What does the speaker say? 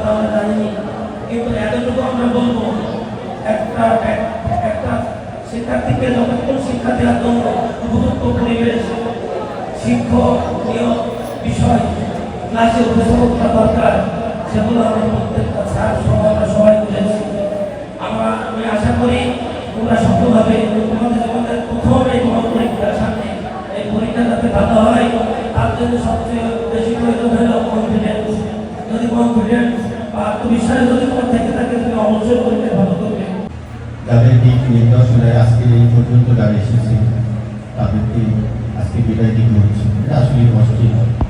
আমরা জানিনি, কিন্তু এতটুকু আমরা বলবো, একটা একটা শিক্ষার্থীকে যতক্ষণ শিক্ষা দেওয়ার জন্য উপযুক্ত পরিবেশ, শিক্ষণীয় বিষয় ক্লাসে উপস্থাপন দরকার, সেগুলো আমরা প্রত্যেকটা স্যার সহ আমরা সবাই বলেছি। আমি আশা করি তোমরা সফলভাবে তোমাদের জীবনের প্রথম এই মহা পরীক্ষার সামনে এই পরীক্ষা যাতে ভালো হয়, তার জন্য সবচেয়ে বেশি প্রয়োজন হলো কনফিডেন্স। যদি কনফিডেন্স বা আত্মবিশ্বাস যদি তোমার থেকে থাকে, তুমি অবশ্যই পরীক্ষা ভালো করবে। যাদের দিক নির্দেশনা আজকে এই পর্যন্ত যারা এসেছে তাদেরকে আজকে বিদায় দিতে হচ্ছে, এটা আসলে কষ্টের।